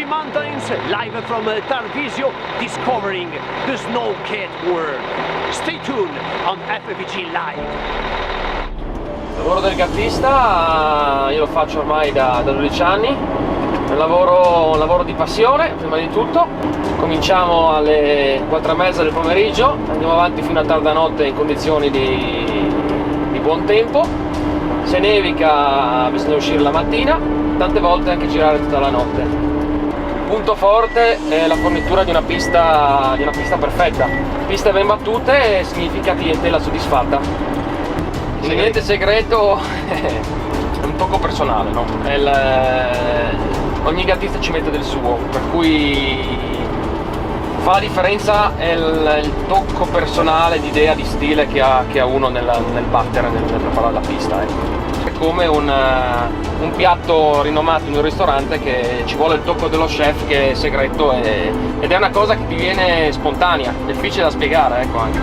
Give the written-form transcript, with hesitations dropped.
Mountains, live from Tarvisio, discovering the Snowcat world. Stay tuned on FPG Live. Il lavoro del gattista io lo faccio ormai da 12 anni, è un lavoro di passione prima di tutto. Cominciamo alle 4:30 del pomeriggio, andiamo avanti fino a tarda notte in condizioni di buon tempo. Se nevica bisogna uscire la mattina, tante volte anche girare tutta la notte. Il punto forte è la fornitura di una pista perfetta. Piste ben battute significa clientela soddisfatta. Il niente segreto è un tocco personale, no? Ogni gattista ci mette del suo, per cui fa la differenza è il tocco personale, di idea, di stile che ha uno nel battere, nel preparare la pista. È come un piatto rinomato in un ristorante che ci vuole il tocco dello chef che è segreto ed è una cosa che ti viene spontanea, è difficile da spiegare, ecco anche.